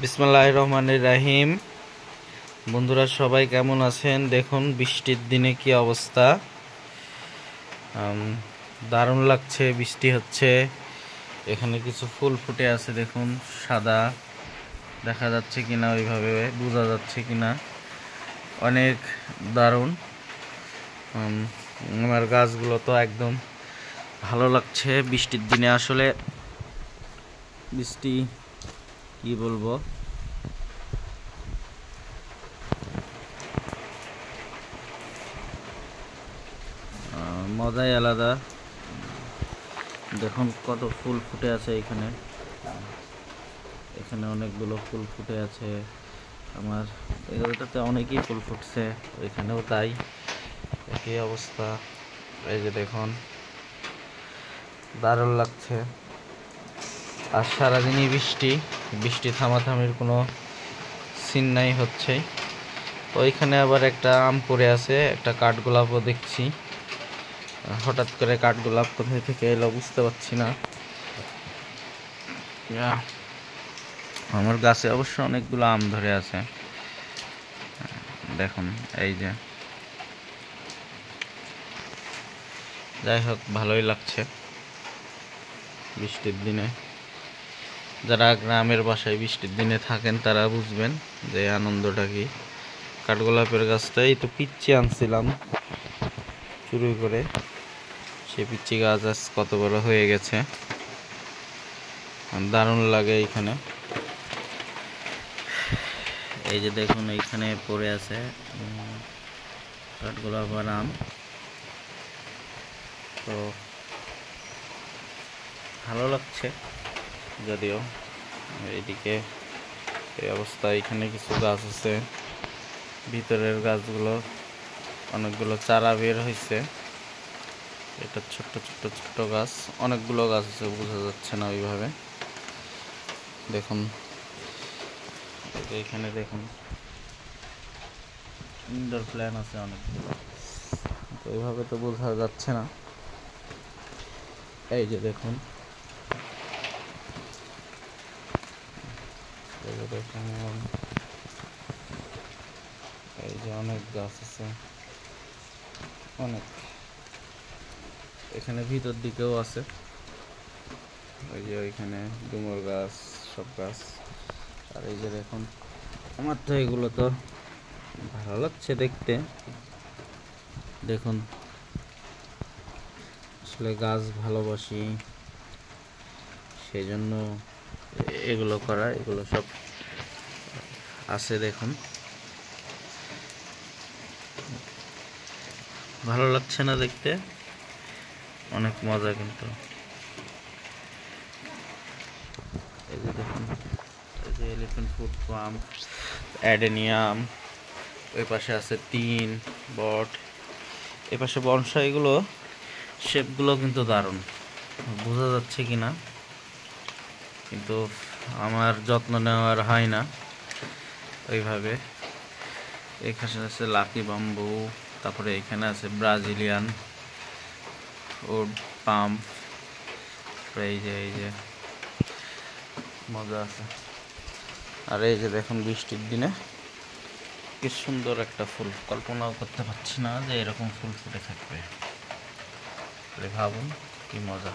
বিসমিল্লাহির রহমানির রহিম। বন্ধুরা সবাই কেমন আছেন? দেখুন বৃষ্টির দিনে কি অবস্থা। দারুণ লাগছে, বৃষ্টি হচ্ছে। এখানে কিছু ফুল ফুটে আছে, দেখুন সাদা, দেখা যাচ্ছে কিনা ওইভাবে বোঝা যাচ্ছে কিনা। অনেক দারুণ। আমার গাছগুলো তো একদম ভালো লাগছে বৃষ্টির দিনে। আসলে বৃষ্টি কি বলবো, মজাই আলাদা। দেখুন কত ফুল ফুটে আছে এখানে। এখানে অনেকগুলো ফুল ফুটে আছে। আমার এগুলোটাতে অনেকই ফুল ফুটছে, ওইখানেও তাই, একই অবস্থা। এই যে দেখুন, দারুণ লাগছে। আর সারাদিনই বৃষ্টি, বৃষ্টি থামাথামির কোনো সিন নাই হচ্ছে। ওইখানে আবার একটা আম পড়ে আছে, একটা কাঠগোলাপও দেখছি। হঠাৎ করে কাঠগোলাপ কোথায় থেকে এলো বুঝতে পারছি না। আমার গাছে অবশ্য অনেকগুলো আম ধরে আছে, দেখুন এই যে। যাই হোক, ভালোই লাগছে বৃষ্টির দিনে। যারা গ্রামের বাসায় বৃষ্টির দিনে থাকেন তারা বুঝবেন যে আনন্দটা কি। কাঠগোলাপের গাছটাই তো পিচ্ছি আনছিলাম চুরি করে, সে পিচ্ছি গাছ আজ কত বড় হয়ে গেছে। দারুণ লাগে এইখানে। এই যে দেখুন, এইখানে পড়ে আছে কাঠগোলাপ আর আম। তো ভালো লাগছে যদিও। এইদিকে এই অবস্থা। এখানে কিছু গাছ আছে, ভিতরের গাছগুলো অনেকগুলো চারা বের হয়েছে। এটা ছোট্ট ছোট্ট ছোট্ট গাছ, অনেকগুলো গাছ আছে, বোঝা যাচ্ছে না ওইভাবে। দেখুন এখানে দেখুন ইনডোর প্ল্যান্ট আছে অনেকগুলো, তো ওইভাবে তো বোঝা যাচ্ছে না। এই যে দেখুন, এই যে অনেক গাছ আছে, অনেক। এখানে ভিতর দিকেও আছে, ওই যে ওইখানে ডুমুর গাছ, সব গাছ। আর এই যে দেখুন, আমার তো এগুলো তো ভালো লাগছে দেখতে। দেখুন, আসলে গাছ ভালোবাসি, সেই জন্য এগুলো করা। এগুলো সব আছে, দেখুন ভালো লাগছে না দেখতে? অনেক মজা কিন্তু। এই যে দেখুন, এই যে এলিফ্যান্ট ফুড পাম, অ্যাডেনিয়াম, ওই পাশে আছে তিন বট, এ পাশে বনসাই। এগুলো শেপগুলো কিন্তু দারুণ, বোঝা যাচ্ছে কিনা, কিন্তু আমার যত্ন নেওয়ার হয় না ওইভাবে। এখানে আছে লাকি বাম্বু, তারপরে এখানে আছে ব্রাজিলিয়ান উড পাম। এই যে মজা আছে। আর এই যে দেখুন, বৃষ্টির দিনে কি সুন্দর একটা ফুল, কল্পনাও করতে পারছি না যে এরকম ফুল ফুটে থাকবে। ভাবুন কি মজা।